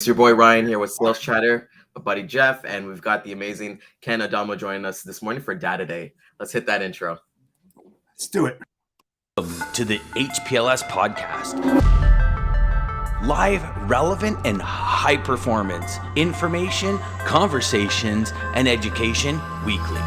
It's your boy Ryan here with Sales Chatter, my buddy Jeff, and we've got the amazing Ken Adamo joining us this morning for Data Day. Let's hit that intro. Let's do it. Welcome to the HPLS podcast. Live, relevant, and high performance information, conversations, and education weekly.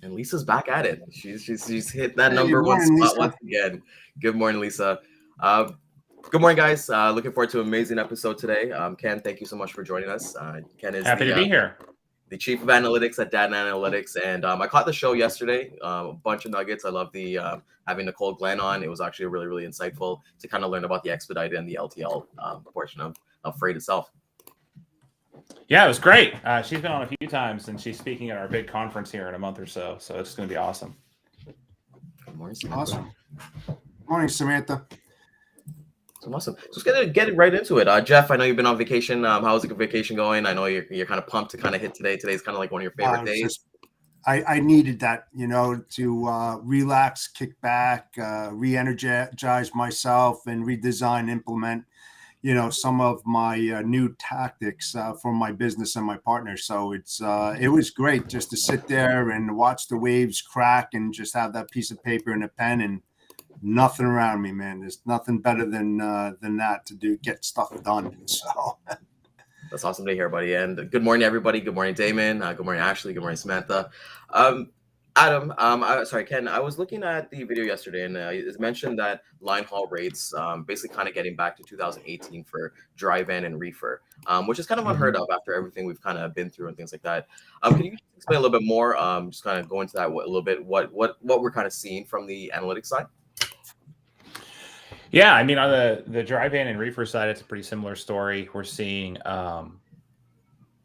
And Lisa's back at it. She's hit that Hey, number good one morning, spot Lisa. once again. Good morning, Lisa. Good morning, guys. Looking forward to an amazing episode today. Ken, thank you so much for joining us. Ken is Happy to be here. The chief of analytics at DAT Analytics, and I caught the show yesterday. A bunch of nuggets. I love the having Nicole Glenn on. It was actually really insightful to kind of learn about the expedited and the LTL portion of freight itself. Yeah, it was great. She's been on a few times, and she's speaking at our big conference here in a month or so. So it's going to be awesome. Good morning, Samantha. Awesome. Morning, Samantha. Awesome. So let's get right into it. Jeff, I know you've been on vacation. How's the vacation going? I know you're kind of pumped to kind of hit today. Today's kind of like one of your favorite days. I needed that, to relax, kick back, re-energize myself, and redesign, implement, some of my new tactics for my business and my partners. So it was great just to sit there and watch the waves crack and just have that piece of paper and a pen and nothing around me, man. There's nothing better than that to get stuff done. So that's awesome to hear, buddy. And good morning, everybody. Good morning, Daman. Good morning, Ashley. Good morning, Samantha. Adam, sorry, Ken. I was looking at the video yesterday, and it mentioned that line haul rates, basically kind of getting back to 2018 for dry van and reefer, which is kind of unheard of after everything we've kind of been through and things like that. Can you explain a little bit more? Just kind of go into that a little bit. What we're kind of seeing from the analytics side. Yeah, I mean, on the dry van and reefer side, it's a pretty similar story. We're seeing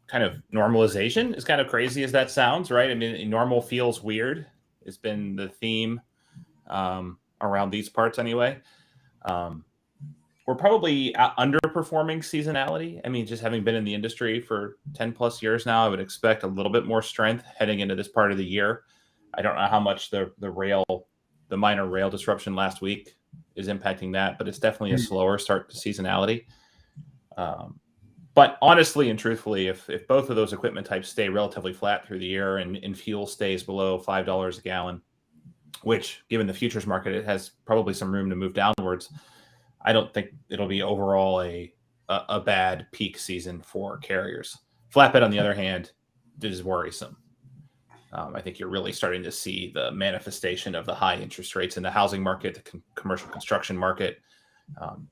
kind of normalization, as kind of crazy as that sounds, right? I mean, normal feels weird. It's been the theme around these parts anyway. We're probably underperforming seasonality. I mean, just having been in the industry for 10 plus years now, I would expect a little bit more strength heading into this part of the year. I don't know how much the minor rail disruption last week is impacting that, but it's definitely a slower start to seasonality. But honestly and truthfully, if both of those equipment types stay relatively flat through the year and fuel stays below $5 a gallon, which given the futures market, it has probably some room to move downwards, I don't think it'll be overall a bad peak season for carriers. Flatbed, on the other hand, is worrisome. I think you're really starting to see the manifestation of the high interest rates in the housing market, the commercial construction market.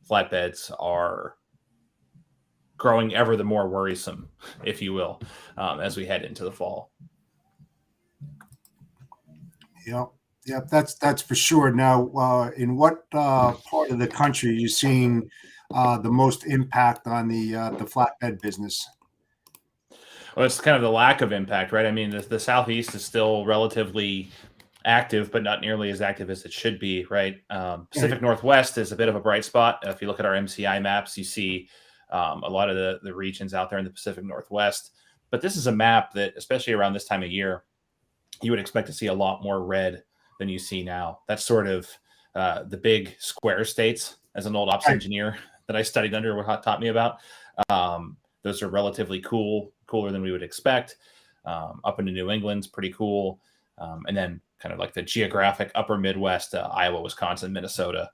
Flatbeds are growing ever the more worrisome, if you will, as we head into the fall. Yep, that's for sure. Now, in what part of the country are you seeing the most impact on the flatbed business? Well, it's kind of the lack of impact, right? I mean, the Southeast is still relatively active, but not nearly as active as it should be, right? Pacific Northwest is a bit of a bright spot. If you look at our MCI maps, you see a lot of the regions out there in the Pacific Northwest. But this is a map that, especially around this time of year, you would expect to see a lot more red than you see now. That's sort of the big square states. As an old ops engineer that I studied under, what taught me about. Those are relatively cooler than we would expect. Up into New England's pretty cool. And then kind of like the geographic upper Midwest, Iowa, Wisconsin, Minnesota.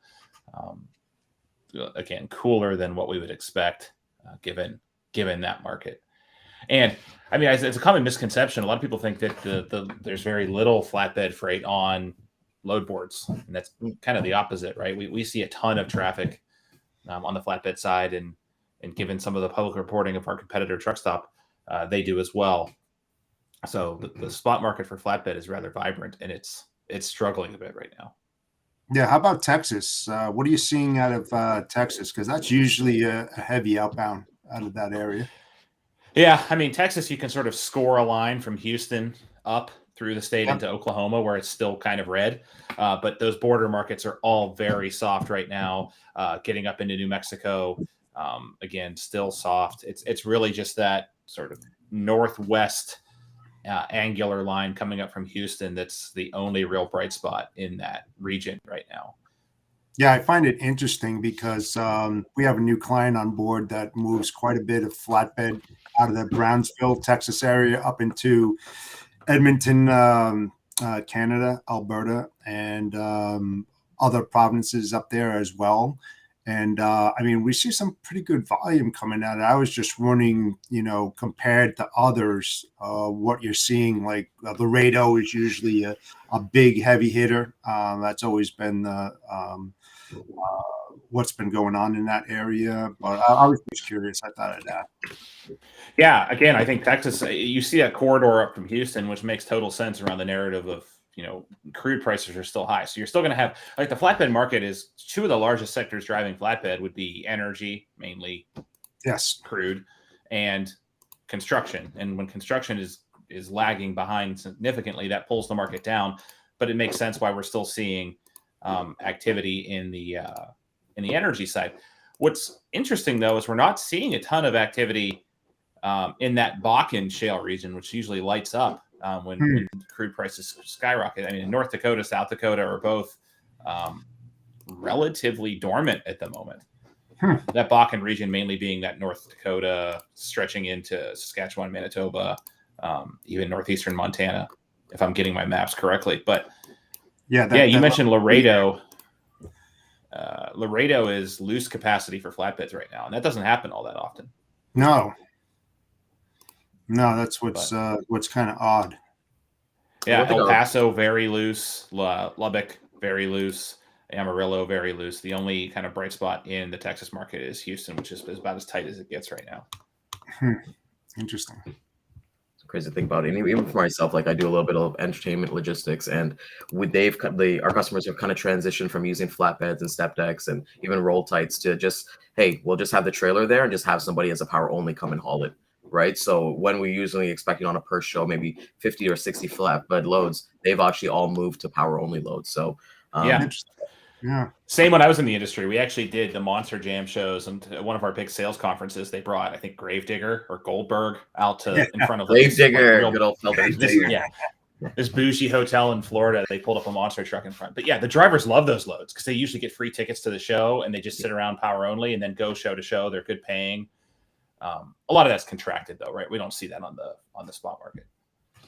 Again, cooler than what we would expect given that market. And I mean, it's a common misconception. A lot of people think that there's very little flatbed freight on load boards. And that's kind of the opposite, right? We see a ton of traffic on the flatbed side, and given some of the public reporting of our competitor Truck Stop, they do as well. So the spot market for flatbed is rather vibrant, and it's struggling a bit right now. Yeah. How about Texas? What are you seeing out of Texas? Because that's usually a heavy outbound out of that area. Yeah. I mean, Texas, you can sort of score a line from Houston up through the state into Oklahoma, where it's still kind of red. But those border markets are all very soft right now. Getting up into New Mexico, again, still soft. It's really just that sort of northwest angular line coming up from Houston that's the only real bright spot in that region right now. Yeah, I find it interesting because we have a new client on board that moves quite a bit of flatbed out of the Brownsville, Texas area up into Edmonton, Canada, Alberta, and other provinces up there as well. And I mean, we see some pretty good volume coming out. I was just wondering, compared to others, what you're seeing. Like Laredo is usually a big heavy hitter. That's always been what's been going on in that area. But I was just curious. I thought I'd ask. Yeah, again, I think Texas, you see that corridor up from Houston, which makes total sense around the narrative of, crude prices are still high. So you're still going to have, like, the flatbed market is two of the largest sectors driving flatbed would be energy, mainly crude, and construction. And when construction is lagging behind significantly, that pulls the market down. But it makes sense why we're still seeing activity in the energy side. What's interesting, though, is we're not seeing a ton of activity in that Bakken shale region, which usually lights up when crude prices skyrocket. I mean, North Dakota, South Dakota are both relatively dormant at the moment. That Bakken region mainly being that North Dakota stretching into Saskatchewan, Manitoba, even northeastern Montana, if I'm getting my maps correctly. But you mentioned Laredo. Laredo is loose capacity for flatbeds right now, and that doesn't happen all that often. No, that's what's kind of odd. Yeah, El Paso very loose, Lubbock very loose, Amarillo very loose. The only kind of bright spot in the Texas market is Houston, which is about as tight as it gets right now. Interesting. It's a crazy thing about it. And even for myself, like I do a little bit of entertainment logistics, and our customers have kind of transitioned from using flatbeds and step decks and even roll tights to just, hey, we'll just have the trailer there and just have somebody as a power only come and haul it. Right. So when we usually expecting on a per show, maybe 50 or 60 flatbed loads, they've actually all moved to power only loads. So yeah. Same when I was in the industry. We actually did the Monster Jam shows, and one of our big sales conferences, they brought, I think, Gravedigger or Goldberg out in front of Gravedigger, good old Gravedigger. This bougie hotel in Florida. They pulled up a monster truck in front. But yeah, the drivers love those loads because they usually get free tickets to the show and they just sit around power only and then go show to show. They're good paying. A lot of that's contracted though, right? We don't see that on the spot market.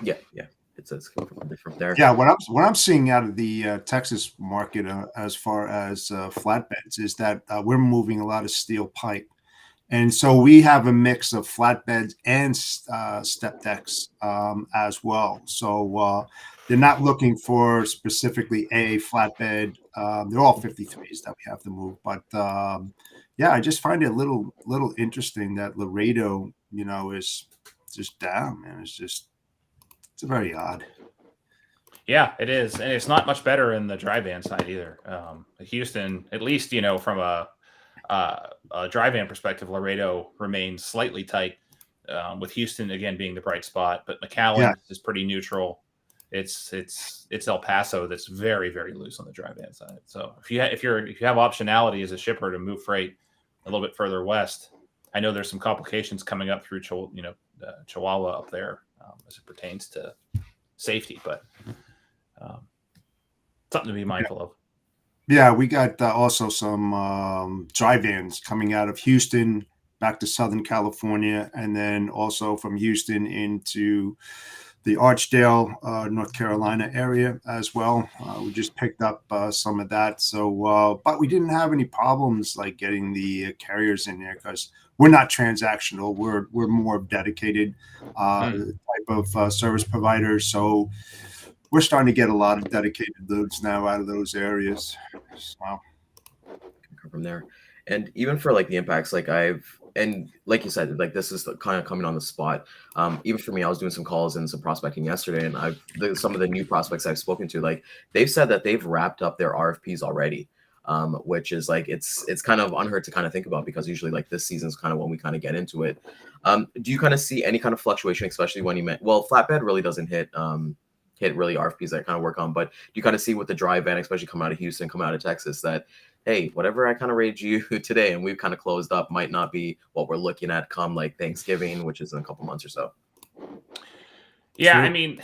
Yeah. It's different there. Yeah, what I'm seeing out of the Texas market as far as flatbeds is that we're moving a lot of steel pipe, and so we have a mix of flatbeds and step decks as well. So they're not looking for specifically a flatbed. They're all 53s that we have to move, but I just find it a little interesting that Laredo, is just down, man. It's very odd. Yeah, it is. And it's not much better in the dry van side either. Houston, at least, from a dry van perspective, Laredo remains slightly tight, with Houston, again, being the bright spot. But McAllen is pretty neutral. It's El Paso that's very, very loose on the dry van side. So if you have optionality as a shipper to move freight a little bit further west, I know there's some complications coming up through Chihuahua up there as it pertains to safety, but something to be mindful of. Yeah, we got also some dry vans coming out of Houston back to Southern California, and then also from Houston into the Archdale, North Carolina area as well. We just picked up some of that. So, but we didn't have any problems like getting the carriers in there because we're not transactional. We're more dedicated type of service providers. So we're starting to get a lot of dedicated loads now out of those areas. Wow. From there. And even for like the impacts, and like you said, like this is kind of coming on the spot. Even for me, I was doing some calls and some prospecting yesterday, and some of the new prospects I've spoken to, like they've said that they've wrapped up their RFPs already, which is like it's kind of unheard to kind of think about because usually like this season is kind of when we kind of get into it. Do you kind of see any kind of fluctuation, especially when flatbed really doesn't hit really RFPs that I kind of work on, but do you kind of see with the dry van, especially coming out of Houston, coming out of Texas, that hey, whatever I kind of rated you today and we've kind of closed up might not be what we're looking at come like Thanksgiving, which is in a couple months or so? Yeah, True. I mean,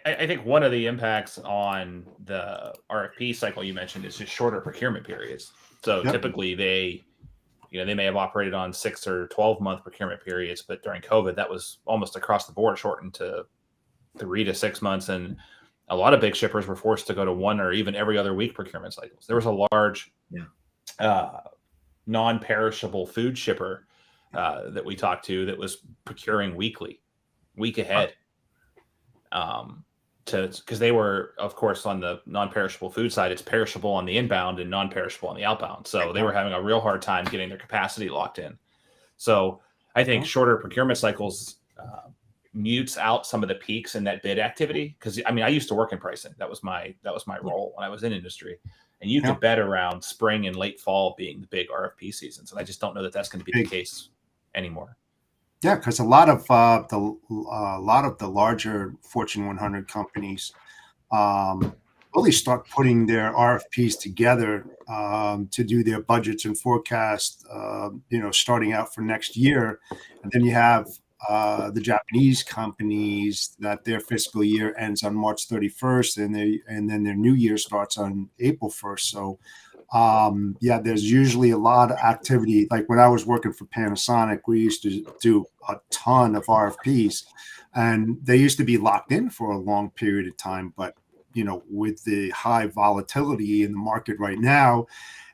I think one of the impacts on the RFP cycle you mentioned is just shorter procurement periods. So Yep. typically they may have operated on 6 or 12-month procurement periods, but during COVID, that was almost across the board shortened to 3 to 6 months. And a lot of big shippers were forced to go to 1 or even every other week procurement cycles. There was a large non-perishable food shipper that we talked to that was procuring week ahead. Because they were, of course, on the non-perishable food side, it's perishable on the inbound and non-perishable on the outbound. So they were having a real hard time getting their capacity locked in. So I think shorter procurement cycles mutes out some of the peaks in that bid activity. Because I mean, I used to work in pricing. That was my role when I was in industry. And you could bet around spring and late fall being the big RFP seasons. And I just don't know that that's going to be the case anymore. Yeah, because a lot of the larger Fortune 100 companies really start putting their RFPs together to do their budgets and forecast, starting out for next year. And then you have the Japanese companies that their fiscal year ends on March 31st, and then their new year starts on April 1st. So there's usually a lot of activity. Like when I was working for Panasonic, we used to do a ton of RFPs, and they used to be locked in for a long period of time. But, with the high volatility in the market right now,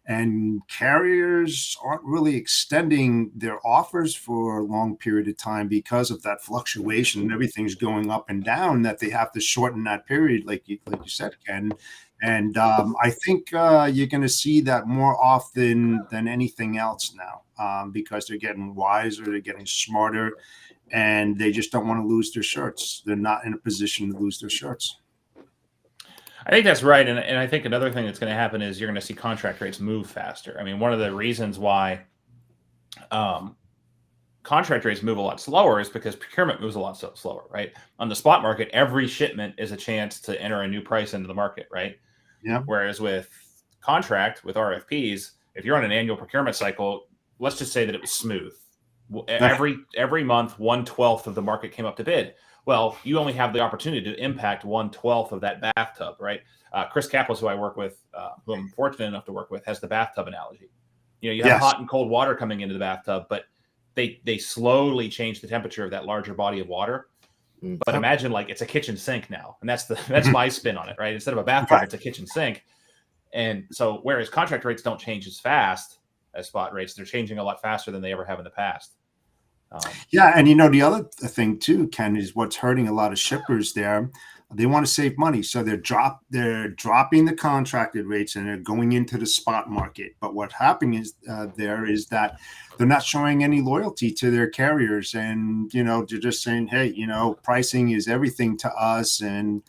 and carriers aren't really extending their offers for a long period of time because of that fluctuation and everything's going up and down, that they have to shorten that period, like you said, Ken. And I think you're going to see that more often than anything else now, because they're getting wiser, they're getting smarter, and they just don't want to lose their shirts. They're not in a position to lose their shirts. I think that's right. And I think another thing that's going to happen is you're going to see contract rates move faster. I mean, one of the reasons why contract rates move a lot slower is because procurement moves a lot slower, right? On the spot market, every shipment is a chance to enter a new price into the market, right? Yeah. Whereas with contract, with RFPs, if you're on an annual procurement cycle, let's just say that it was smooth. Every month, 1/12 of the market came up to bid. Well, you only have the opportunity to impact 1/12 of that bathtub, right? Chris Kaplis, who I work with, who I'm fortunate enough to work with, has the bathtub analogy. You have hot and cold water coming into the bathtub, but they slowly change the temperature of that larger body of water. But imagine like it's a kitchen sink now, and that's my spin on it, right? Instead of a bathtub, it's a kitchen sink. And so, whereas contract rates don't change as fast as spot rates, they're changing a lot faster than they ever have in the past. And the other thing too, Ken, is what's hurting a lot of shippers there. They want to save money, so they're dropping the contracted rates and they're going into the spot market. But what happening is is that they're not showing any loyalty to their carriers, and they're just saying, hey, pricing is everything to us, and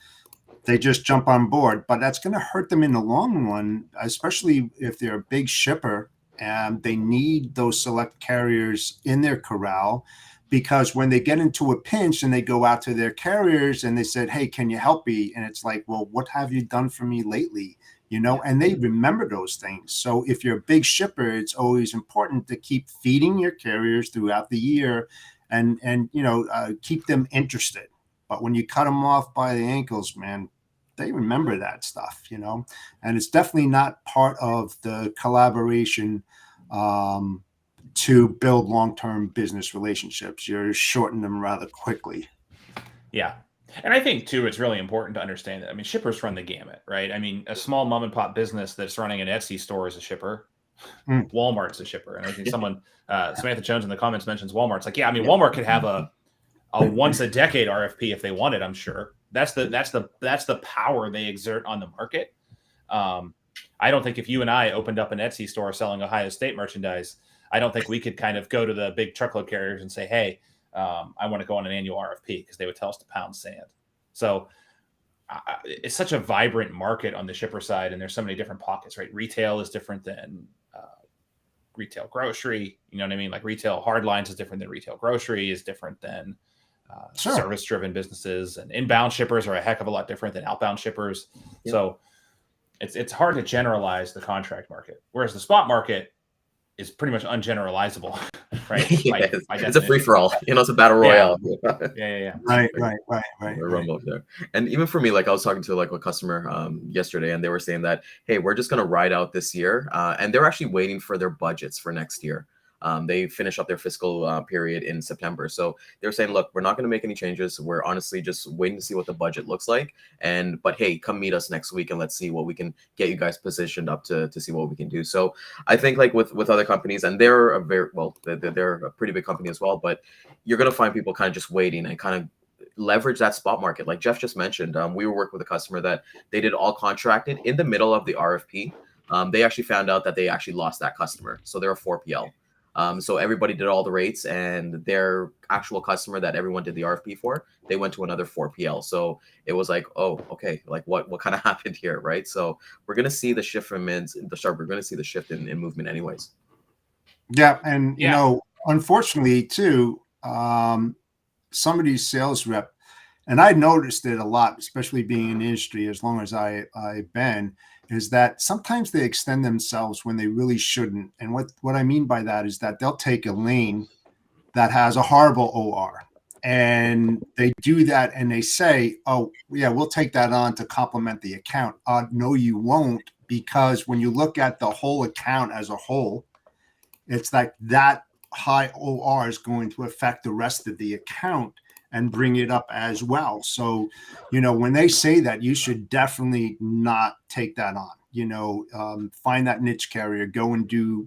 they just jump on board. But that's going to hurt them in the long run, especially if they're a big shipper. And they need those select carriers in their corral, because when they get into a pinch and they go out to their carriers and they said, hey, can you help me? And it's like, well, what have you done for me lately? And they remember those things. So if you're a big shipper, it's always important to keep feeding your carriers throughout the year and keep them interested. But when you cut them off by the ankles, man, they remember that stuff, and it's definitely not part of the collaboration to build long-term business relationships. You're shortening them rather quickly. Yeah. And I think too, it's really important to understand that. I mean, shippers run the gamut, right? I mean, a small mom and pop business that's running an Etsy store is a shipper. Walmart's a shipper. And I think someone, Samantha Jones in the comments mentions Walmart's like, Walmart could have a once a decade RFP if they wanted, I'm sure. That's the power they exert on the market. I don't think if you and I opened up an Etsy store selling Ohio State merchandise, I don't think we could kind of go to the big truckload carriers and say, hey, I want to go on an annual RFP, because they would tell us to pound sand. So it's such a vibrant market on the shipper side, and there's so many different pockets, right? Retail is different than retail grocery. You know what I mean? Like retail hard lines is different than retail grocery, is different than service-driven businesses, and inbound shippers are a heck of a lot different than outbound shippers. Yep. So it's hard to generalize the contract market. Whereas the spot market, is pretty much ungeneralizable, right? Yes. By It's a definition. free for all. It's a battle Yeah. royale. Yeah. Right. We're rumble up there. And even for me, like I was talking to like a customer yesterday, and they were saying that, hey, we're just gonna ride out this year, and they're actually waiting for their budgets for next year. They finish up their fiscal period in September, so they're saying, look, we're not going to make any changes. We're honestly just waiting to see what the budget looks like, but hey, come meet us next week and let's see what we can get you guys positioned up to see what we can do. So I think like with other companies, and they're a very well, they're a pretty big company as well, but you're going to find people kind of just waiting and kind of leverage that spot market. Like Jeff just mentioned, we were working with a customer that they did all contracted in the middle of the RFP. They actually found out that they actually lost that customer, so they're a 4PL. So everybody did all the rates, and their actual customer that everyone did the RFP for, they went to another 4PL. So it was like, oh, okay, like what kind of happened here, right? So we're gonna see the shift from mids the sharp. We're gonna see the shift in movement, anyways. Yeah, and you Yeah. know, unfortunately, too, some of these sales rep, and I noticed it a lot, especially being in the industry as long as I've been, is that sometimes they extend themselves when they really shouldn't. And what I mean by that is that they'll take a lane that has a horrible OR, and they do that, and they say, "Oh, yeah, we'll take that on to complement the account." No, you won't, because when you look at the whole account as a whole, it's like that high OR is going to affect the rest of the account and bring it up as well. So, you know, when they say that, you should definitely not take that on. You know, find that niche carrier, go and do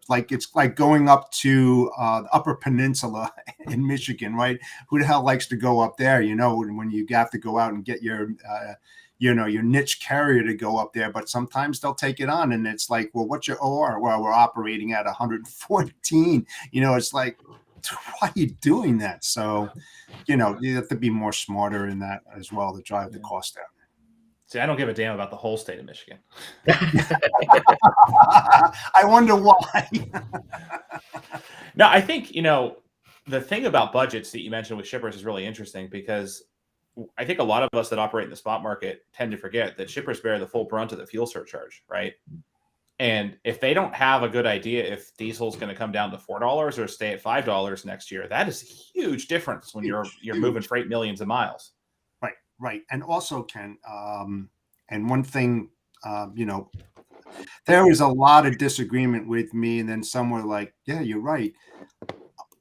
like it's like going up to the Upper Peninsula in Michigan, right? Who the hell likes to go up there? You know, when you have to go out and get your your niche carrier to go up there, but sometimes they'll take it on, and it's like, well, what's your OR? Well, we're operating at 114. You know, it's like, why are you doing that? So, you know, you have to be more smarter in that as well to drive the cost down. See, I don't give a damn about the whole state of Michigan. I wonder why. No, I think, the thing about budgets that you mentioned with shippers is really interesting, because I think a lot of us that operate in the spot market tend to forget that shippers bear the full brunt of the fuel surcharge, right? And if they don't have a good idea if diesel is going to come down to $4 or stay at $5 next year, that is a huge difference when you're moving freight millions of miles. Right. And also, Ken, and one thing, there was a lot of disagreement with me, and then some were like, yeah, you're right.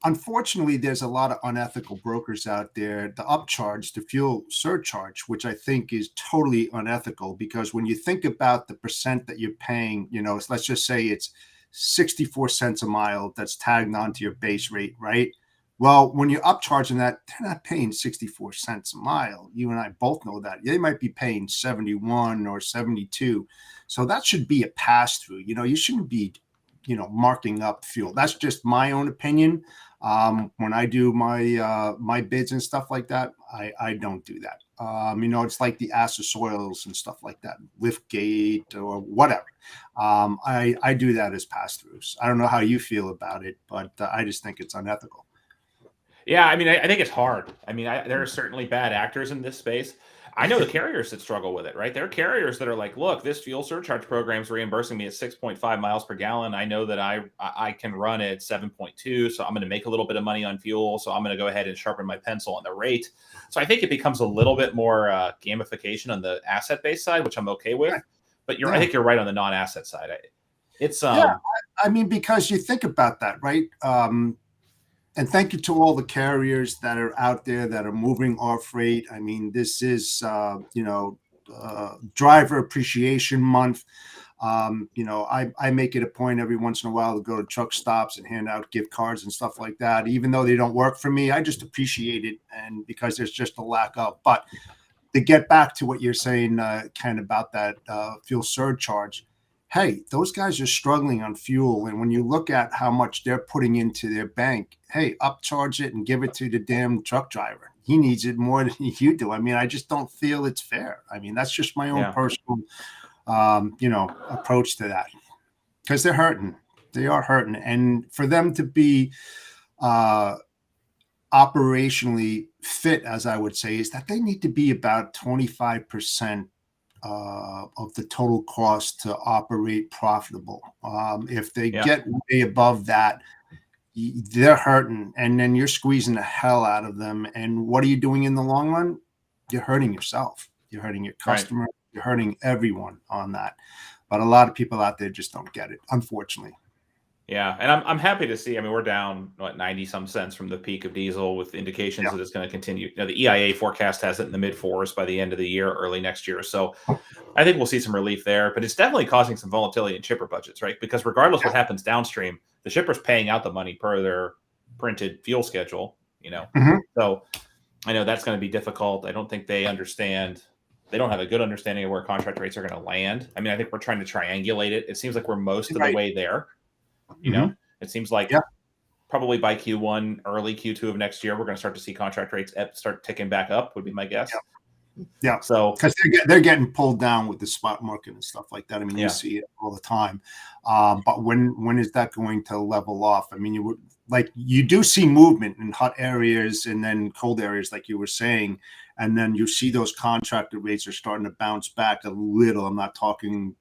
Unfortunately, there's a lot of unethical brokers out there. The upcharge, the fuel surcharge, which I think is totally unethical, because when you think about the percent that you're paying, let's just say it's 64 cents a mile that's tagged onto your base rate, right? Well, when you're upcharging that, they're not paying 64 cents a mile. You and I both know that. They might be paying 71 or 72. So that should be a pass-through. You shouldn't be, marking up fuel. That's just my own opinion. When I do my bids and stuff like that, I don't do that. It's like the accessorials and stuff like that, Liftgate or whatever. I do that as pass-throughs. I don't know how you feel about it, but I just think it's unethical. Yeah, I think it's hard. There are certainly bad actors in this space. I know the carriers that struggle with it, right? There are carriers that are like, look, this fuel surcharge program is reimbursing me at 6.5 miles per gallon. I know that I can run at 7.2, so I'm going to make a little bit of money on fuel. So I'm going to go ahead and sharpen my pencil on the rate. So I think it becomes a little bit more gamification on the asset-based side, which I'm okay with. But I think you're right on the non-asset side. Because you think about that, right? And thank you to all the carriers that are out there that are moving our freight. This is, Driver Appreciation Month. I make it a point every once in a while to go to truck stops and hand out gift cards and stuff like that. Even though they don't work for me, I just appreciate it, and because there's just a lack of. But to get back to what you're saying, Ken, about that fuel surcharge, hey, those guys are struggling on fuel. And when you look at how much they're putting into their bank, hey, upcharge it and give it to the damn truck driver. He needs it more than you do. I just don't feel it's fair. That's just my own personal, approach to that, because they're hurting. They are hurting. And for them to be operationally fit, as I would say, is that they need to be about 25% of the total cost to operate profitable. If they Yeah. get way above that, they're hurting, and then you're squeezing the hell out of them. And what are you doing in the long run? You're hurting yourself. You're hurting your Right. customer. You're hurting everyone on that. But a lot of people out there just don't get it, unfortunately. Yeah, and I'm happy to see. I mean, we're down 90 some cents from the peak of diesel, with indications Yeah. that it's going to continue. You know, the EIA forecast has it in the mid fours by the end of the year, early next year. So I think we'll see some relief there, but it's definitely causing some volatility in shipper budgets, right? Because regardless what happens downstream, the shipper's paying out the money per their printed fuel schedule. You know, so I know that's going to be difficult. I don't think they understand. They don't have a good understanding of where contract rates are going to land. I mean, I think we're trying to triangulate it. It seems like we're most of the way there. You know, it seems like probably by Q1, early Q2 of next year, we're going to start to see contract rates start ticking back up, would be my guess. Yeah. So because they're getting pulled down with the spot market and stuff like that. I mean, you see it all the time. But when is that going to level off? I mean, you do see movement in hot areas and then cold areas, like you were saying, and then you see those contracted rates are starting to bounce back a little. I'm not talking,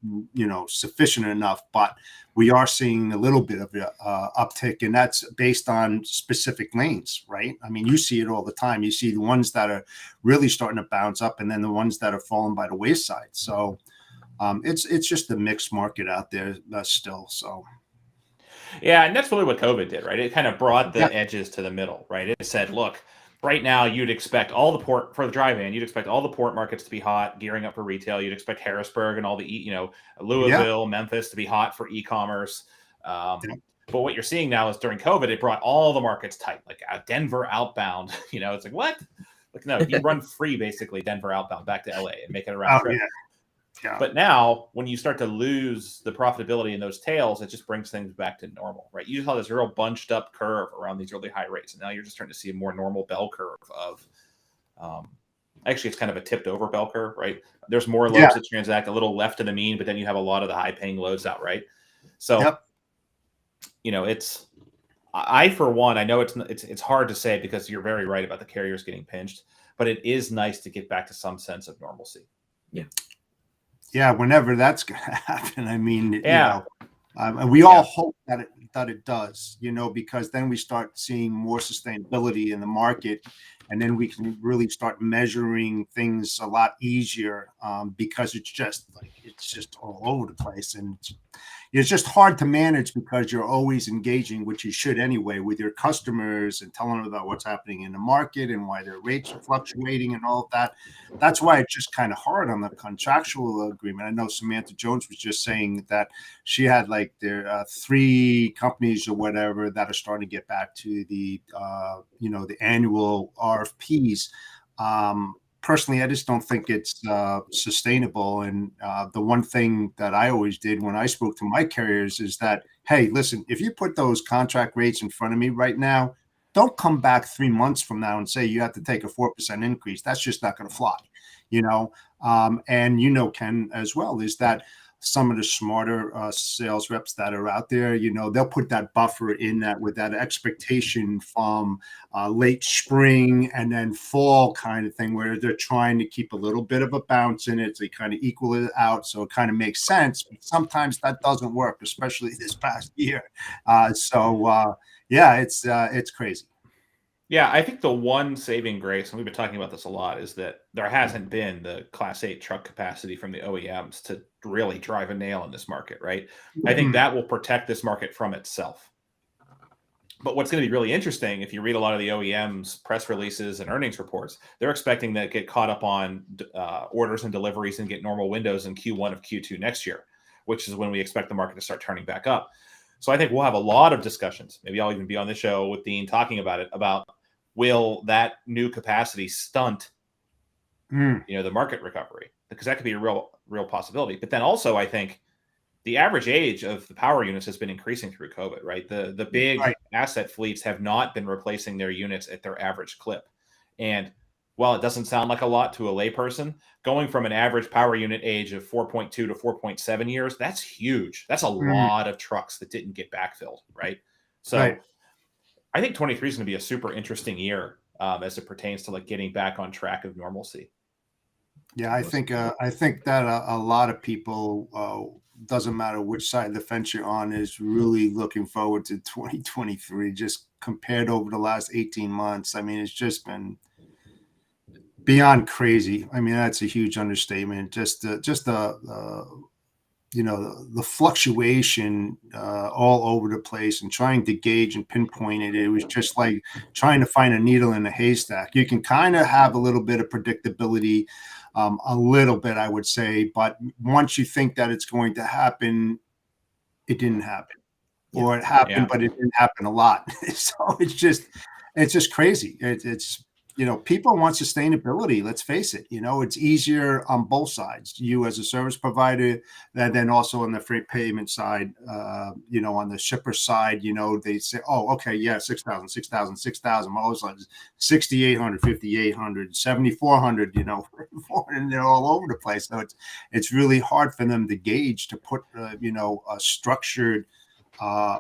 sufficient enough, but we are seeing a little bit of a uptick, and that's based on specific lanes, right? I mean, you see it all the time. You see the ones that are really starting to bounce up, and then the ones that are falling by the wayside. So it's just a mixed market out there still. So. Yeah, and that's really what COVID did, right? It kind of brought the edges to the middle, right? It said, look, right now you'd expect all the port for the dry van, you'd expect all the port markets to be hot, gearing up for retail. You'd expect Harrisburg and all the, Louisville, Memphis to be hot for e-commerce. But what you're seeing now is during COVID, it brought all the markets tight, like Denver outbound. It's like, what? Like, no, you run free basically Denver outbound back to LA and make it a round trip. Yeah. But now, when you start to lose the profitability in those tails, it just brings things back to normal, right? You saw this real bunched up curve around these really high rates, and now you're just starting to see a more normal bell curve of. Actually, it's kind of a tipped over bell curve, right? There's more loads that transact a little left of the mean, but then you have a lot of the high paying loads out, right? So, it's. I for one, I know it's hard to say because you're very right about the carriers getting pinched, but it is nice to get back to some sense of normalcy. Yeah, whenever that's going to happen. I mean, and we all hope that it does, because then we start seeing more sustainability in the market, and then we can really start measuring things a lot easier, because it's just all over the place, and it's just hard to manage because you're always engaging, which you should anyway, with your customers and telling them about what's happening in the market and why their rates are fluctuating and all of that. That's why it's just kind of hard on the contractual agreement. I know Samantha Jones was just saying that she had like their 3 companies or whatever that are starting to get back to the the annual RFPs. Personally, I just don't think it's sustainable. And the one thing that I always did when I spoke to my carriers is that, hey, listen, if you put those contract rates in front of me right now, don't come back 3 months from now and say you have to take a 4% increase. That's just not going to fly, and Ken, as well, is that some of the smarter sales reps that are out there, they'll put that buffer in that with that expectation from late spring and then fall kind of thing, where they're trying to keep a little bit of a bounce in it. So they kind of equal it out. So it kind of makes sense. But sometimes that doesn't work, especially this past year. It's crazy. Yeah, I think the one saving grace, and we've been talking about this a lot, is that there hasn't been the Class 8 truck capacity from the OEMs to really drive a nail in this market, right? I think that will protect this market from itself. But what's going to be really interesting, if you read a lot of the OEMs' press releases and earnings reports, they're expecting to get caught up on orders and deliveries and get normal windows in Q1 of Q2 next year, which is when we expect the market to start turning back up. So I think we'll have a lot of discussions. Maybe I'll even be on the show with Dean talking about it, about will that new capacity stunt, the market recovery? Because that could be a real possibility. But then also, I think the average age of the power units has been increasing through COVID, right? The big asset fleets have not been replacing their units at their average clip. And while it doesn't sound like a lot to a layperson, going from an average power unit age of 4.2 to 4.7 years, that's huge. That's a lot of trucks that didn't get backfilled, right? So I think 23 is going to be a super interesting year as it pertains to like getting back on track of normalcy. Yeah, I think that a lot of people, doesn't matter which side of the fence you're on, is really looking forward to 2023. Just compared over the last 18 months, I mean, it's just been beyond crazy. I mean, that's a huge understatement. The fluctuation all over the place, and trying to gauge and pinpoint it. It was just like trying to find a needle in a haystack. You can kind of have a little bit of predictability, a little bit, I would say, but once you think that it's going to happen, it didn't happen, or it happened, but it didn't happen a lot. So it's just crazy. It's people want sustainability. Let's face it. It's easier on both sides. You as a service provider, and then also on the freight payment side. On the shipper side, they say, "Oh, okay, yeah, 6,000, 6,000, 6,000." All of a sudden, 6,800, 5,800, 7,400. And they're all over the place. So it's really hard for them to gauge, to put a structured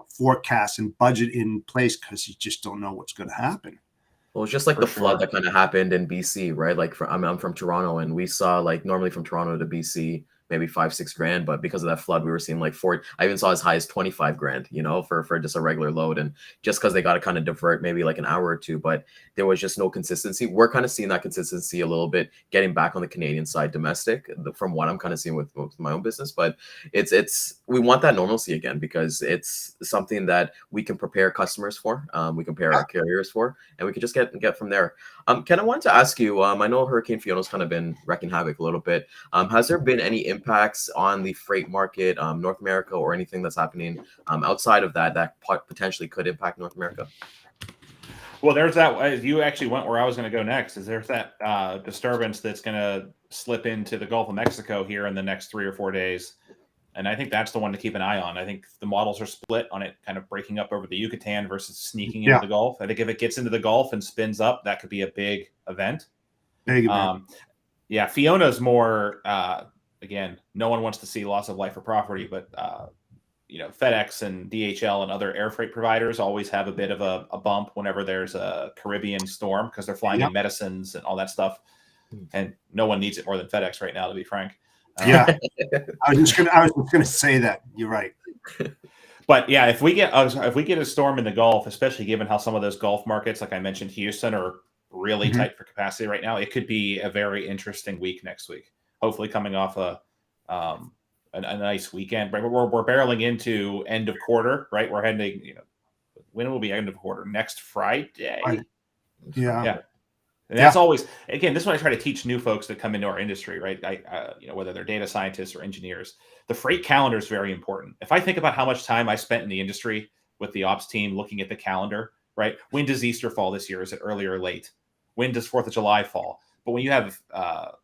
forecast and budget in place, because you just don't know what's going to happen. Well, it's just like the flood that kind of happened in BC, right? Like I'm from Toronto, and we saw, like, normally from Toronto to BC, maybe 5-6 grand, but because of that flood, we were seeing like I even saw as high as 25 grand, for just a regular load. And just because they got to kind of divert maybe like an hour or two, but there was just no consistency. We're kind of seeing that consistency a little bit getting back on the Canadian side, domestic, from what I'm kind of seeing with my own business. But we want that normalcy again, because it's something that we can prepare customers for, we can prepare our carriers for, and we can just get from there. Ken, I wanted to ask you, I know Hurricane Fiona's kind of been wrecking havoc a little bit. Has there been any impacts on the freight market, North America, or anything that's happening outside of that potentially could impact North America? Well, there's that. You actually went where I was going to go next. There's that disturbance that's going to slip into the Gulf of Mexico here in the next 3 or 4 days. And I think that's the one to keep an eye on. I think the models are split on it kind of breaking up over the Yucatan versus sneaking into the Gulf. I think if it gets into the Gulf and spins up, that could be a big event. Fiona's more, again, no one wants to see loss of life or property, but FedEx and DHL and other air freight providers always have a bit of a bump whenever there's a Caribbean storm, because they're flying in medicines and all that stuff. And no one needs it more than FedEx right now, to be frank. I was just gonna say that. You're right. But yeah, if we get a storm in the Gulf, especially given how some of those Gulf markets, like I mentioned, Houston, are really tight for capacity right now, it could be a very interesting week next week. Hopefully, coming off a nice weekend. Right, we're barreling into end of quarter. Right, we're heading. When will be end of quarter? Next Friday. Yeah. And that's always, again, this is what I try to teach new folks that come into our industry, right? Whether they're data scientists or engineers, the freight calendar is very important. If I think about how much time I spent in the industry with the ops team looking at the calendar, right? When does Easter fall this year? Is it early or late? When does 4th of July fall? But when you have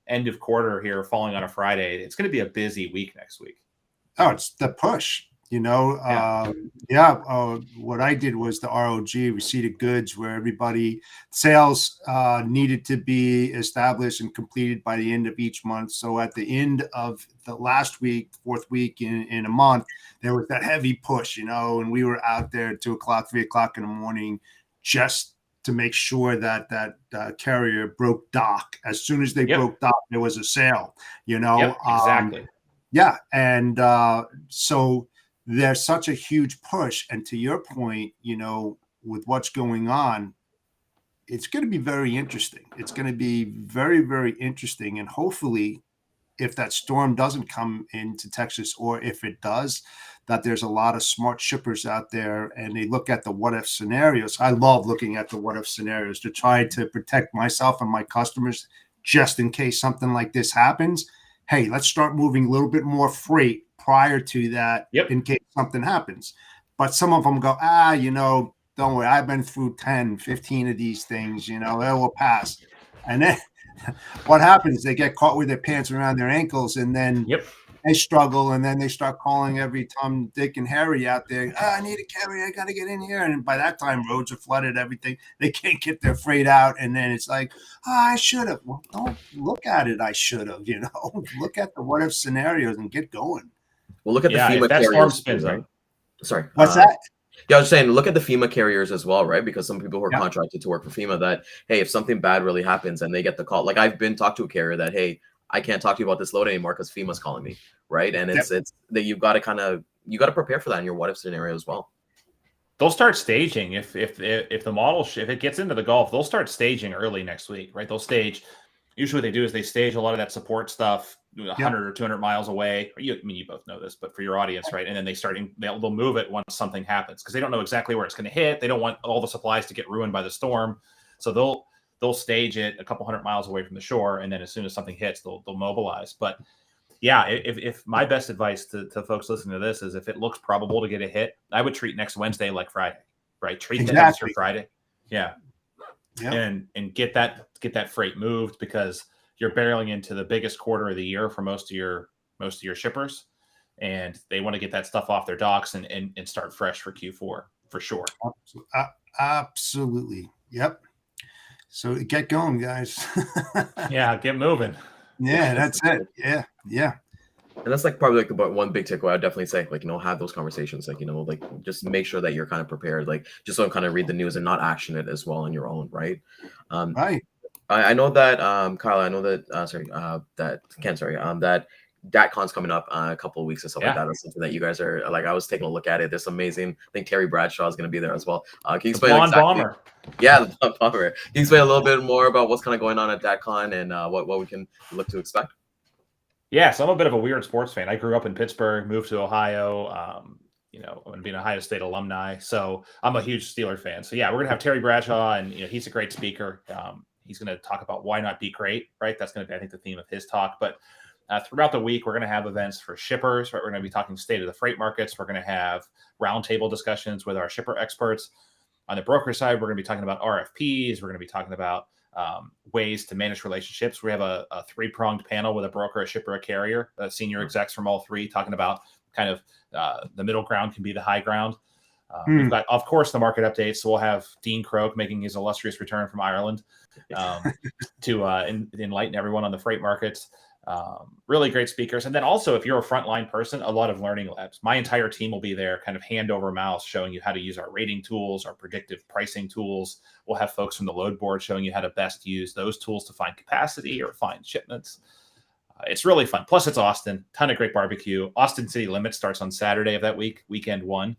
end of quarter here falling on a Friday, it's going to be a busy week next week. Oh, it's the push. What I did was the ROG, receipt of goods, where everybody sales needed to be established and completed by the end of each month. So at the end of the last week, 4th week in a month, there was that heavy push, and we were out there at 2 o'clock, 3 o'clock in the morning, just to make sure that carrier broke dock. As soon as they broke dock, there was a sale, Exactly. And so there's such a huge push. And to your point, with what's going on, it's going to be very interesting. It's going to be very, very interesting. And hopefully, if that storm doesn't come into Texas, or if it does, that there's a lot of smart shippers out there, and they look at the what if scenarios. I love looking at the what if scenarios to try to protect myself and my customers, just in case something like this happens. Hey, let's start moving a little bit more freight prior to that, in case something happens. But some of them go, don't worry, I've been through 10, 15 of these things, it will pass. And then what happens? They get caught with their pants around their ankles, and then they struggle, and then they start calling every Tom, Dick, and Harry out there. I need a carrier. I got to get in here. And by that time, roads are flooded, everything. They can't get their freight out. And then it's like, I should have. Well, don't look at it. I should have, Look at the what if scenarios and get going. Well, look at the FEMA carriers. Right? Sorry. What's that? Yeah, I was saying, look at the FEMA carriers as well, right? Because some people who are contracted to work for FEMA, that, hey, if something bad really happens and they get the call, like I've been talked to a carrier that, hey, I can't talk to you about this load anymore because FEMA's calling me, right? And Yep. it's that you've got to prepare for that in your what if scenario as well. They'll start staging if the model if it gets into the Gulf, they'll start staging early next week, right? They'll stage. Usually, what they do is they stage a lot of that support stuff 100 or 200 miles away. I mean, you both know this, but for your audience, right? And then they'll move it once something happens because they don't know exactly where it's going to hit. They don't want all the supplies to get ruined by the storm, so they'll stage it a couple hundred miles away from the shore, and then as soon as something hits, they'll mobilize. But yeah, if my best advice to folks listening to this is if it looks probable to get a hit, I would treat next Wednesday like Friday, right? Treat that as your Friday. Yeah. And get that freight moved because you're barreling into the biggest quarter of the year for most of your shippers, and they want to get that stuff off their docks and start fresh for Q4 for sure. Absolutely. Yep. So get going, guys. Yeah, get moving. Yeah, that's it. Yeah. And that's like probably like the one big takeaway. I'd definitely say like, have those conversations, like, like just make sure that you're kind of prepared, like just don't kind of read the news and not action it as well on your own. Right. Right. I know that, Kyle, I know that, that Ken, that DatCon's coming up a couple of weeks or something like that. That's something that you guys are like, I was taking a look at it. It's amazing. I think Terry Bradshaw is going to be there as well. Can you explain Bomber? Yeah, the blonde bomber. Can you explain a little bit more about what's kind of going on at DatCon and what we can look to expect? Yeah, so I'm a bit of a weird sports fan. I grew up in Pittsburgh, moved to Ohio. I'm going to be an Ohio State alumni, so I'm a huge Steeler fan. So yeah, we're going to have Terry Bradshaw, and he's a great speaker. He's going to talk about why not be great, right? That's going to be, I think, the theme of his talk. But throughout the week, we're going to have events for shippers, right? We're going to be talking state of the freight markets. We're going to have roundtable discussions with our shipper experts. On the broker side, we're going to be talking about RFPs. We're going to be talking about ways to manage relationships. We have a three-pronged panel with a broker, a shipper, a carrier, senior execs from all three, talking about kind of the middle ground can be the high ground. We've got, of course, the market updates. So we'll have Dean Croak making his illustrious return from Ireland to enlighten everyone on the freight markets. Really great speakers. And then also, if you're a frontline person, a lot of learning labs. My entire team will be there, kind of hand over mouth, showing you how to use our rating tools, our predictive pricing tools. We'll have folks from the load board showing you how to best use those tools to find capacity or find shipments. It's really fun. Plus, it's Austin. Ton of great barbecue. Austin City Limits starts on Saturday of that week, weekend one.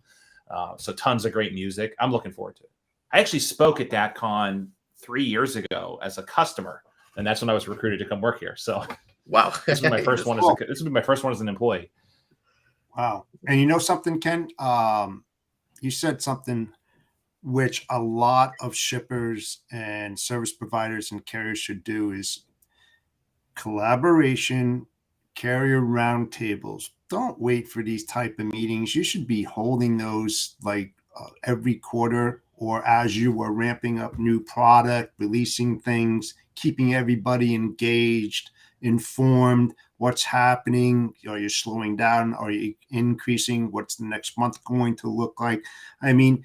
So tons of great music. I'm looking forward to it. I actually spoke at DatCon 3 years ago as a customer, and that's when I was recruited to come work here. So wow, this was my first one. This will be my first one as an employee. Wow. And you know something, Ken? You said something which a lot of shippers and service providers and carriers should do is collaboration, carrier roundtables. Don't wait for these type of meetings. You should be holding those like every quarter or as you are ramping up new product, releasing things, keeping everybody engaged, informed, what's happening. Are you slowing down? Are you increasing? What's the next month going to look like? I mean,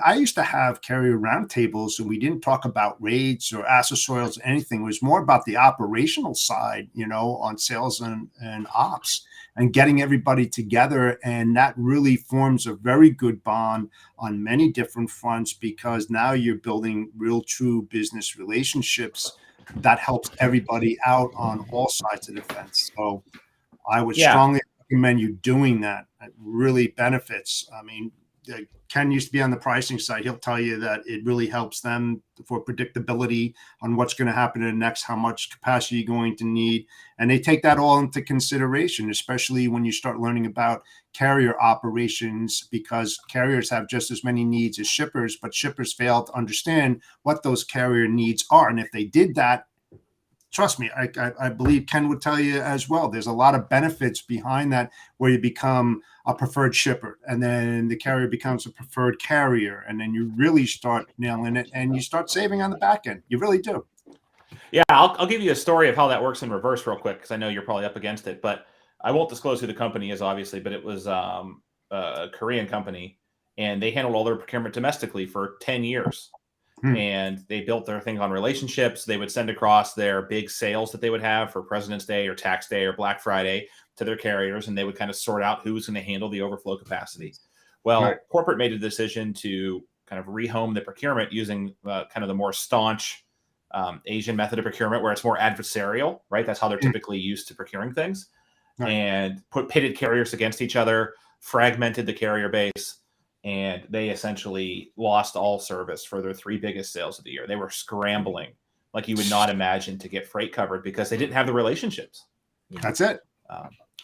I used to have carrier roundtables and we didn't talk about rates or accessorials or anything. It was more about the operational side, on sales and ops and getting everybody together. And that really forms a very good bond on many different fronts because now you're building real true business relationships that helps everybody out on all sides of the fence. So I would strongly recommend you doing that. It really benefits. I mean, Ken used to be on the pricing side. He'll tell you that it really helps them for predictability on what's going to happen in the next, how much capacity you're going to need. And they take that all into consideration, especially when you start learning about carrier operations, because carriers have just as many needs as shippers, but shippers fail to understand what those carrier needs are. And if they did that, trust me, I believe Ken would tell you as well, there's a lot of benefits behind that where you become a preferred shipper and then the carrier becomes a preferred carrier. And then you really start nailing it and you start saving on the back end. You really do. Yeah, I'll give you a story of how that works in reverse real quick because I know you're probably up against it, but I won't disclose who the company is, obviously, but it was a Korean company and they handled all their procurement domestically for 10 years. And they built their thing on relationships. They would send across their big sales that they would have for President's Day or Tax Day or Black Friday to their carriers, and they would kind of sort out who was going to handle the overflow capacity. Well, corporate made a decision to kind of rehome the procurement using kind of the more staunch Asian method of procurement where it's more adversarial, right? That's how they're typically used to procuring things, Right. and pitted carriers against each other, fragmented the carrier base, and they essentially lost all service for their 3 biggest sales of the year. They were scrambling like you would not imagine to get freight covered because they didn't have the relationships. That's it.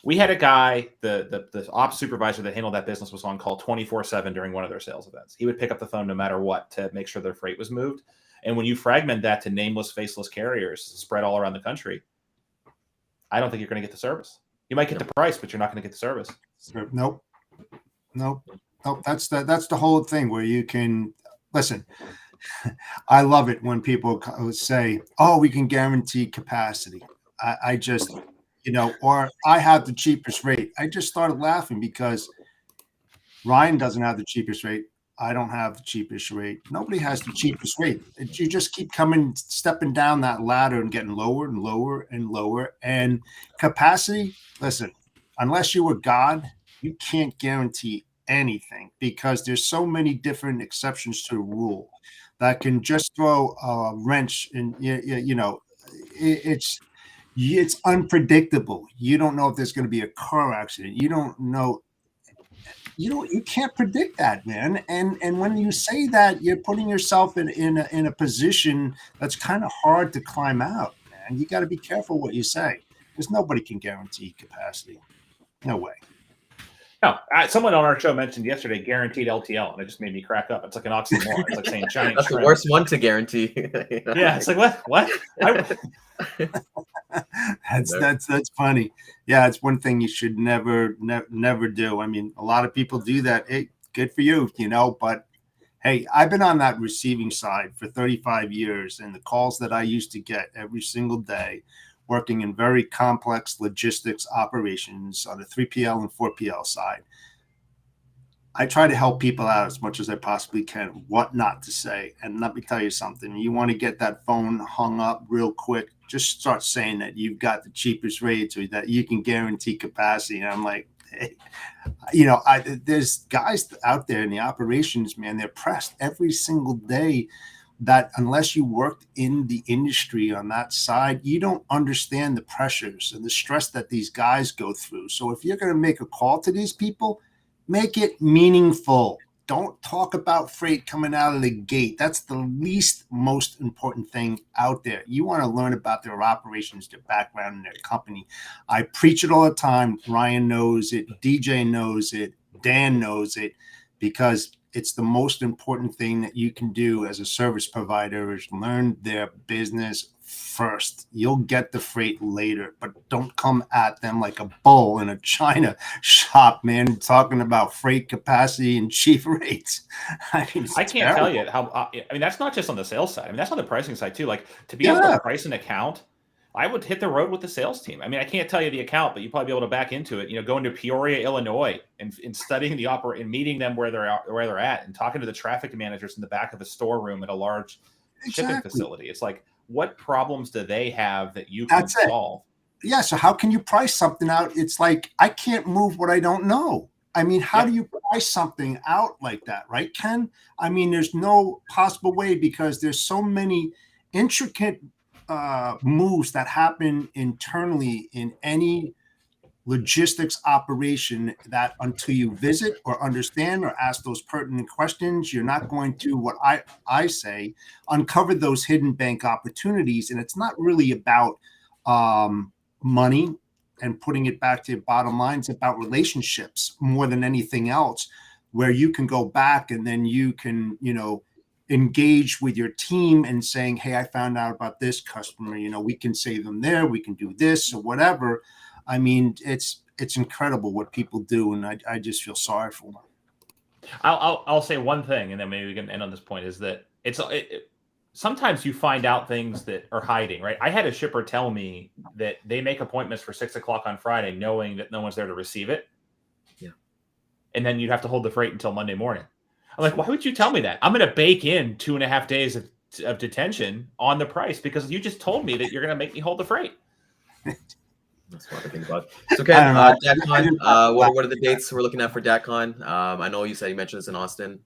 We had a guy, the ops supervisor that handled that business was on call 24/7 during one of their sales events. He would pick up the phone no matter what to make sure their freight was moved. And when you fragment that to nameless, faceless carriers spread all around the country, I don't think you're going to get the service. You might get the price, but you're not going to get the service. Nope. That's the whole thing where you can listen. I love it when people say, "Oh, we can guarantee capacity." I just, or I have the cheapest rate. I just started laughing because Ryan doesn't have the cheapest rate. I don't have the cheapest rate. Nobody has the cheapest rate. You just keep stepping down that ladder and getting lower and lower and lower. And capacity, listen, unless you were God, you can't guarantee anything because there's so many different exceptions to the rule that can just throw a wrench in. It's unpredictable. You don't know if there's going to be a car accident. You don't know. You can't predict that, man. And when you say that, you're putting yourself in a position that's kind of hard to climb out, man. You got to be careful what you say because nobody can guarantee capacity. No way. No, someone on our show mentioned yesterday guaranteed LTL, and it just made me crack up. It's like an oxymoron. It's like saying giant. That's shrimp. the worst one to guarantee. Yeah, it's like what? That's funny. Yeah, it's one thing you should never do. I mean, a lot of people do that. Hey, good for you, but hey, I've been on that receiving side for 35 years, and the calls that I used to get every single day working in very complex logistics operations on the 3PL and 4PL side. I try to help people out as much as I possibly can, what not to say. And let me tell you something. You want to get that phone hung up real quick, just start saying that you've got the cheapest rates or that you can guarantee capacity. And I'm like, hey, there's guys out there in the operations, man, they're pressed every single day that unless you worked in the industry on that side, you don't understand the pressures and the stress that these guys go through. So if you're going to make a call to these people, make it meaningful. Don't talk about freight coming out of the gate. That's the least most important thing out there. You want to learn about their operations, their background, and their company. I preach it all the time. Ryan knows it. DJ knows it. Dan knows it, because it's the most important thing that you can do as a service provider is learn their business first. You'll get the freight later, but don't come at them like a bull in a china shop, man, talking about freight capacity and cheap rates. I can't tell you how, that's not just on the sales side. That's on the pricing side too. Like to be able to price an account, I would hit the road with the sales team. I can't tell you the account, but you'd probably be able to back into it, going to Peoria, Illinois and studying the and meeting them where they're at and talking to the traffic managers in the back of a storeroom at a large shipping facility. It's like, what problems do they have that you can solve? Yeah. So how can you price something out? It's like, I can't move what I don't know. How do you price something out like that? Right, Ken? There's no possible way because there's so many intricate moves that happen internally in any logistics operation that until you visit or understand or ask those pertinent questions, you're not going to, what I say, uncover those hidden bank opportunities. And it's not really about money and putting it back to your bottom line. It's about relationships more than anything else, where you can go back and then you can, engage with your team and saying, hey, I found out about this customer, we can save them there, we can do this or whatever. It's incredible what people do, and I just feel sorry for them. I'll say one thing, and then maybe we can end on this point, is that sometimes you find out things that are hiding, right? I had a shipper tell me that they make appointments for 6:00 on Friday, knowing that no one's there to receive it. Yeah. And then you'd have to hold the freight until Monday morning. I'm like, why would you tell me that? I'm going to bake in 2.5 days of detention on the price because you just told me that you're going to make me hold the freight. That's what I think about. So, Ken, DATCon, what are the dates we're looking at for DATCon? I know you mentioned this in Austin.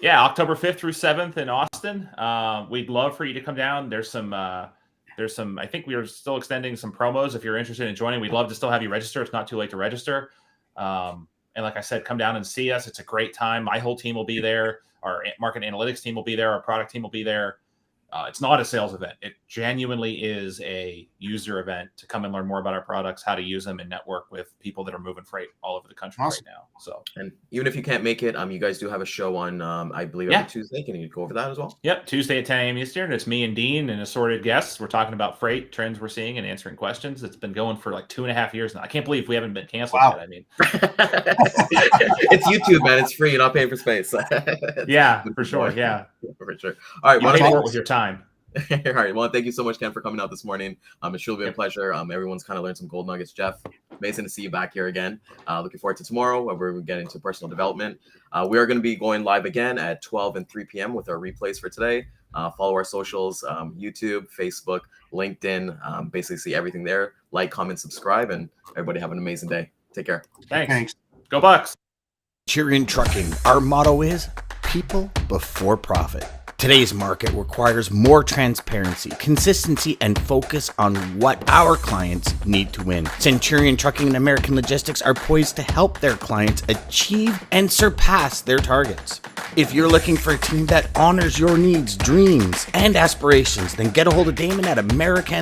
Yeah, October 5th through 7th in Austin. Austin, we'd love for you to come down. There's some, I think we are still extending some promos. If you're interested in joining, we'd love to still have you register. It's not too late to register. And like I said, come down and see us. It's a great time. My whole team will be there. Our market analytics team will be there. Our product team will be there. It's not a sales event. It genuinely is a user event to come and learn more about our products, how to use them, and network with people that are moving freight all over the country right now. So, and even if you can't make it, you guys do have a show on, I believe, every Tuesday. Can you go over that as well? Yep, Tuesday at 10 a.m. Eastern. It's me and Dean and assorted guests. We're talking about freight trends we're seeing and answering questions. It's been going for like 2.5 years now. I can't believe we haven't been canceled yet. I mean, it's YouTube, man. It's free. You're not paying for space. Yeah, for sure. Yeah, for sure. All right, you pay for it with your time. All right. Well, thank you so much, Ken, for coming out this morning. It's truly been a pleasure. Everyone's kind of learned some gold nuggets. Jeff, amazing to see you back here again. Looking forward to tomorrow where we're getting into personal development. We are going to be going live again at 12 and 3 p.m. with our replays for today. Follow our socials, YouTube, Facebook, LinkedIn. Basically see everything there. Like, comment, subscribe, and everybody have an amazing day. Take care. Thanks. Go Bucks. Centurion Trucking. Our motto is people before profit. Today's market requires more transparency, consistency, and focus on what our clients need to win. Centurion Trucking and American Logistics are poised to help their clients achieve and surpass their targets. If you're looking for a team that honors your needs, dreams, and aspirations, then get a hold of Daman at American